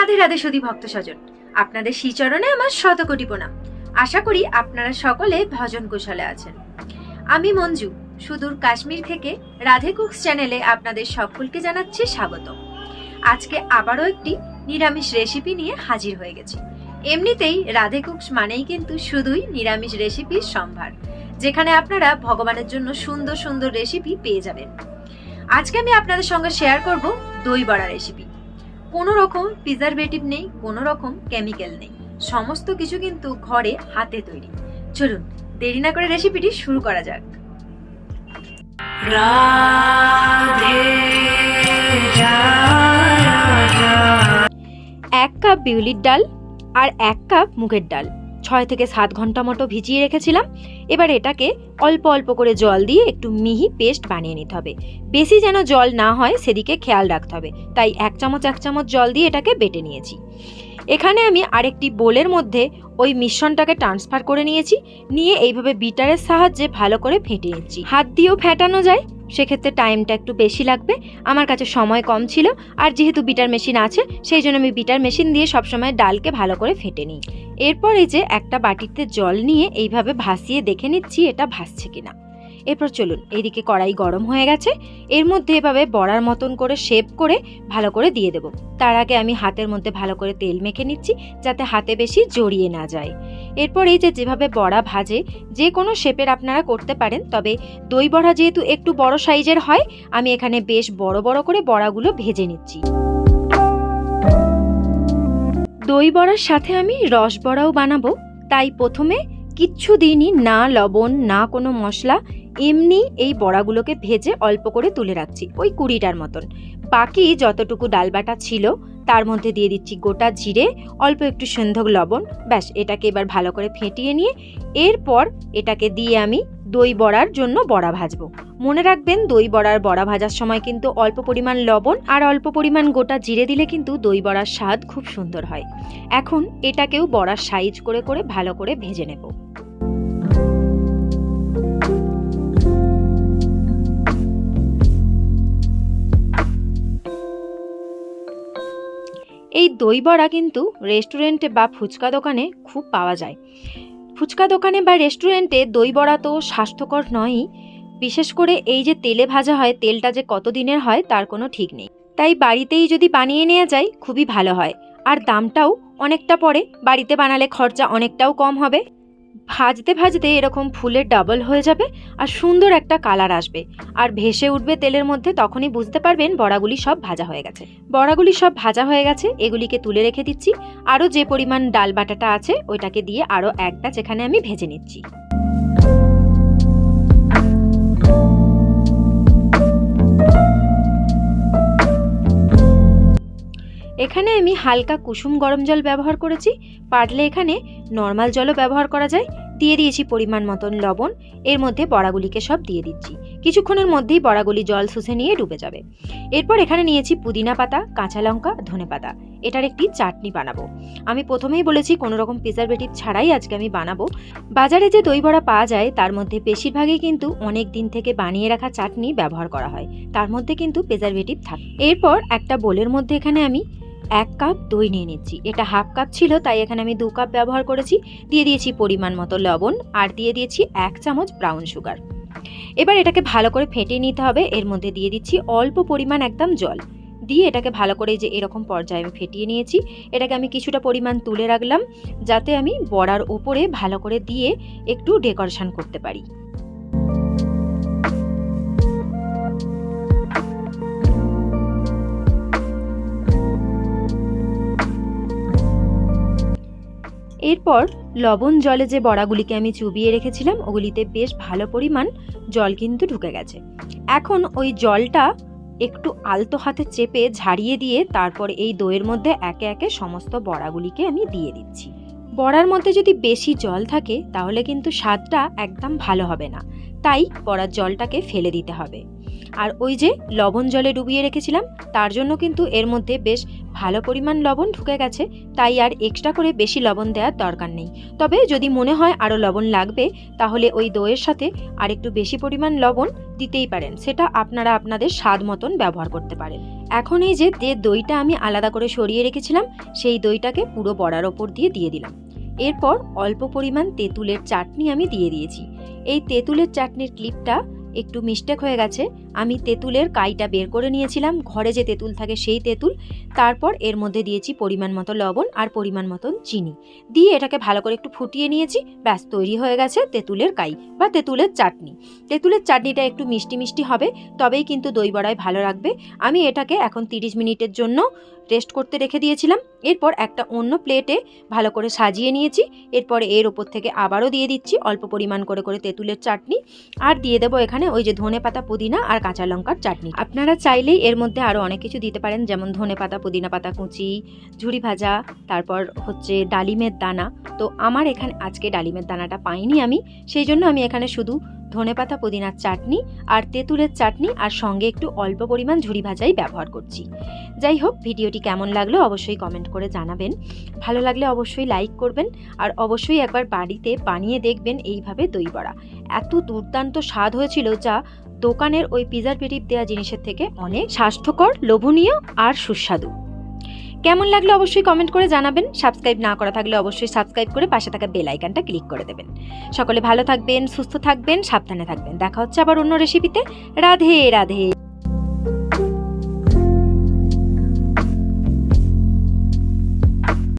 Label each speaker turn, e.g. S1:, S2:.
S1: রাধে রাধে সুধী ভক্ত স্বজন, আপনাদের শ্রীচরণে আমার শতকোটি প্রণাম। আশা করি আপনারা সকলে ভজন কুশলে আছেন। আমি মঞ্জু, সুদূর কাশ্মীর থেকে রাধে কুকস চ্যানেলে আপনাদের সকলকে জানাচ্ছি স্বাগত। আজকে আবারও একটি নিরামিষ রেসিপি নিয়ে হাজির হয়ে গেছি। এমনিতেই রাধে কুকস মানেই কিন্তু শুধুই নিরামিষ রেসিপির সম্ভার, যেখানে আপনারা ভগবানের জন্য সুন্দর সুন্দর রেসিপি পেয়ে যাবেন। আজকে আমি আপনাদের সঙ্গে শেয়ার করব দই বড়া রেসিপি। কোনো রকম প্রিজারভেটিভ নেই, কোনো রকম কেমিক্যাল নেই, সমস্ত কিছু কিন্তু ঘরে হাতে তৈরি। চলুন দেরি না করে রেসিপিটি শুরু করা যাক। এক কাপ বিউলির ডাল আর 1 কাপ মুগের ডাল 6 থেকে 7 ঘন্টা মতো ভিজিয়ে রেখেছিলাম। এবার এটাকে অল্প অল্প করে জল দিয়ে একটু মিহি পেস্ট বানিয়ে নিতে হবে। বেশি যেন জল না হয় সেদিকে খেয়াল রাখতে হবে, তাই 1 চামচ জল দিয়ে এটাকে বেটে নিয়েছি। এখানে আমি আরেকটি বোলের মধ্যে ওই মিশ্রণটাকে ট্রান্সফার করে নিয়েছি, নিয়ে এইভাবে বিটারের সাহায্যে ভালো করে ফেটে নিচ্ছি। হাত দিয়েও ফেটানো যায়, সেক্ষেত্রে টাইমটা একটু বেশি লাগবে। আমার কাছে সময় কম ছিল, আর যেহেতু বিটার মেশিন আছে সেই জন্য আমি বিটার মেশিন দিয়ে সবসময় ডালকে ভালো করে ফেটে নিই। এরপর এই যে একটা বাটিতে জল নিয়ে এইভাবে ভাসিয়ে দেখে নিচ্ছি এটা ভাসছে কিনা। এরপর চলুন, এইদিকে কড়াই গরম হয়ে গেছে, এর মধ্যে এভাবে বড়ার মতন করে শেপ করে ভালো করে দিয়ে দেব। তার আগে আমি হাতের মধ্যে ভালো করে তেল মেখে নিচ্ছি, যাতে হাতে বেশি জড়িয়ে না যায়। এরপর এই যে যেভাবে বড়া ভাজে, যে কোনো শেপের আপনারা করতে পারেন, তবে দই বড়া যেহেতু একটু বড় সাইজের হয়, আমি এখানে বেশ বড় বড় করে বড়াগুলো ভেজে নিচ্ছি। দই বড়ার সাথে আমি রস বড়াও বানাবো, তাই প্রথমে কিচ্ছু দিইনি, না লবণ না কোনো মশলা, এমনি এই বড়াগুলোকে ভেজে অল্প করে তুলে রাখছি, ওই 20টার মতন। বাকি যতটুকু ডাল বাটা ছিল তার মধ্যে দিয়ে দিচ্ছি গোটা জিরে, অল্প একটু সেন্ধক লবণ। ব্যাস, এটাকে এবার ভালো করে ফেটিয়ে নিয়ে এরপর এটাকে দিয়ে আমি দই বড়ার জন্য বড়া ভাজবো। মনে রাখবেন, দই বড়ার বড়া ভাজার সময় কিন্তু অল্প পরিমাণ লবণ আর অল্প পরিমাণ গোটা জিরে দিলে কিন্তু দই বড়ার স্বাদ খুব সুন্দর হয়। এখন এটাকেও বড়ার সাইজ করে করে ভালো করে ভেজে নেব। এই দই বড়া কিন্তু রেস্টুরেন্টে বা ফুচকা দোকানে খুব পাওয়া যায়। ফুচকা দোকানে বা রেস্টুরেন্টে দই বড়া তো স্বাস্থ্যকর নয়ই, বিশেষ করে এই যে তেলে ভাজা হয়, তেলটা যে কতদিনের হয় তার কোনো ঠিক নেই। তাই বাড়িতেই যদি বানিয়ে নেওয়া যায় খুবই ভালো হয়, আর দামটাও অনেকটা পড়ে। বাড়িতে বানালে খরচা অনেকটাও কম হবে। ভাজতে ভাজতে এরকম ফুলের ডাবল হয়ে যাবে আর সুন্দর একটা কালার আসবে, আর ভেসে উঠবে তেলের মধ্যে, তখনই বুঝতে পারবেন বড়াগুলি সব ভাজা হয়ে গেছে। বড়াগুলি সব ভাজা হয়ে গেছে, এগুলিকে তুলে রেখে দিচ্ছি। আরও যে পরিমাণ ডাল বাটাটা আছে ওইটাকে দিয়ে আরও এক ব্যাচ এখানে আমি ভেজে নিচ্ছি। এখানে আমি হালকা কুসুম গরম জল ব্যবহার করেছি, পারলে এখানে নর্মাল জলও ব্যবহার করা যায়। দিয়ে দিয়েছি পরিমাণ মতন লবণ, এর মধ্যে বড়াগুলিকে সব দিয়ে দিচ্ছি। কিছুক্ষণের মধ্যেই বড়াগুলি জল শুষে নিয়ে ডুবে যাবে। এরপর এখানে নিয়েছি পুদিনা পাতা, কাঁচা লঙ্কা, ধনে পাতা। এটার একটি চাটনি বানাবো। আমি প্রথমেই বলেছি কোনো রকম প্রিজারভেটিভ ছাড়াই আজকে আমি বানাবো। বাজারে যে দই বড়া পাওয়া যায় তার মধ্যে বেশিরভাগই কিন্তু অনেক দিন থেকে বানিয়ে রাখা চাটনি ব্যবহার করা হয়, তার মধ্যে কিন্তু প্রিজারভেটিভ থাকে। এরপর একটা বোলের মধ্যে এখানে আমি 1 কাপ দই নিয়ে নিচ্ছি। এটা হাফ কাপ ছিল, তাই এখানে আমি 2 কাপ ব্যবহার করেছি। দিয়ে দিয়েছি পরিমাণ মতো লবণ, আর দিয়ে দিয়েছি 1 চামচ ব্রাউন সুগার। এবার এটাকে ভালো করে ফেটিয়ে নিতে হবে। এর মধ্যে দিয়ে দিচ্ছি অল্প পরিমাণ একদম জল, দিয়ে এটাকে ভালো করে যে এরকম পর্যায়ে আমি ফেটিয়ে নিয়েছি। এটাকে আমি কিছুটা পরিমাণ তুলে রাখলাম, যাতে আমি বড়ার উপরে ভালো করে দিয়ে একটু ডেকোরেশন করতে পারি। এরপর লবণ জলে যে বড়াগুলিকে আমি চুবিয়ে রেখেছিলাম ওগুলিতে বেশ ভালো পরিমাণ জল কিন্তু ঢুকে গেছে। এখন ওই জলটা একটু আলতো হাতে চেপে ঝাড়িয়ে দিয়ে তারপর এই দইয়ের মধ্যে একে একে সমস্ত বড়াগুলিকে আমি দিয়ে দিচ্ছি। বড়ার মধ্যে যদি বেশি জল থাকে তাহলে কিন্তু স্বাদটা একদম ভালো হবে না, তাই বড়ার জলটাকে ফেলে দিতে হবে। আর ওই যে লবণ জলে ডুবিয়ে রেখেছিলাম, তার জন্য কিন্তু এর মধ্যে বেশ ভালো পরিমাণ লবণ ঢুকে গেছে, তাই আর এক্সট্রা করে বেশি লবণ দেওয়ার দরকার নেই। তবে যদি মনে হয় আরও লবণ লাগবে, তাহলে ওই দইয়ের সাথে আর একটু বেশি পরিমাণ লবণ দিতেই পারেন, সেটা আপনারা আপনাদের স্বাদ মতন ব্যবহার করতে পারেন। এখন এই যে দইটা আমি আলাদা করে সরিয়ে রেখেছিলাম, সেই দইটাকে পুরো বড়ার ওপর দিয়ে দিলাম। এরপর অল্প পরিমাণ তেঁতুলের চাটনি আমি দিয়ে দিয়েছি। এই তেঁতুলের চাটনির ক্লিপটা একটু মিস্টেক হয়ে গেছে, আমি তেঁতুলের কাইটা বের করে নিয়েছিলাম, ঘরে যে তেঁতুল থাকে সেই তেঁতুল। তারপর এর মধ্যে দিয়েছি পরিমাণ মতো লবণ আর পরিমাণ মতন চিনি, দিয়ে এটাকে ভালো করে একটু ফুটিয়ে নিয়েছি। ব্যাস, তৈরি হয়ে গেছে তেঁতুলের কাই বা তেঁতুলের চাটনি। তেঁতুলের চাটনিটা একটু মিষ্টি মিষ্টি হবে, তবেই কিন্তু দই বড়ায় ভালো লাগবে। আমি এটাকে এখন 30 মিনিটের জন্য রেস্ট করতে রেখে দিয়েছিলাম। এরপর একটা অন্য প্লেটে ভালো করে সাজিয়ে নিয়েছি। এরপরে এর ওপর থেকে আবারও দিয়ে দিচ্ছি অল্প পরিমাণ করে তেঁতুলের চাটনি, আর দিয়ে দেবো এখানে ওই যে ধনেপাতা, পুদিনা আর কাঁচা লঙ্কার চাটনি। আপনারা চাইলেই এর মধ্যে আরও অনেক কিছু দিতে পারেন, যেমন ধনেপাতা, পুদিনা পাতা কুচি, ঝুরি ভাজা, তারপর হচ্ছে ডালিমের দানা। তো আমার এখানে আজকে ডালিমের দানাটা পাইনি আমি, সেই জন্য আমি এখানে শুধু ধনেপাতা, পুদিনার চাটনি আর তেঁতুলের চাটনি আর সঙ্গে একটু অল্প পরিমাণ ঝুরি ভাজাই ব্যবহার করছি। যাই হোক, ভিডিওটি কেমন লাগলো অবশ্যই কমেন্ট করে জানাবেন। ভালো লাগলে অবশ্যই লাইক করবেন, আর অবশ্যই একবার বাড়িতে বানিয়ে দেখবেন এইভাবে দই বড়া। এত দুর্দান্ত স্বাদ হয়েছিল, যা দোকানের ওই প্রিজারভেটিভ দেওয়া জিনিসের থেকে অনেক স্বাস্থ্যকর, লোভনীয় আর সুস্বাদু। কেমন লাগলো অবশ্যই কমেন্ট করে জানাবেন। সাবস্ক্রাইব না করা থাকলে অবশ্যই সাবস্ক্রাইব করে পাশে থাকা বেল আইকনটা ক্লিক করে দেবেন। সকলে ভালো থাকবেন, সুস্থ থাকবেন, সাবধানে থাকবেন। দেখা হচ্ছে আবার অন্য রেসিপিতে। রাধে রাধে।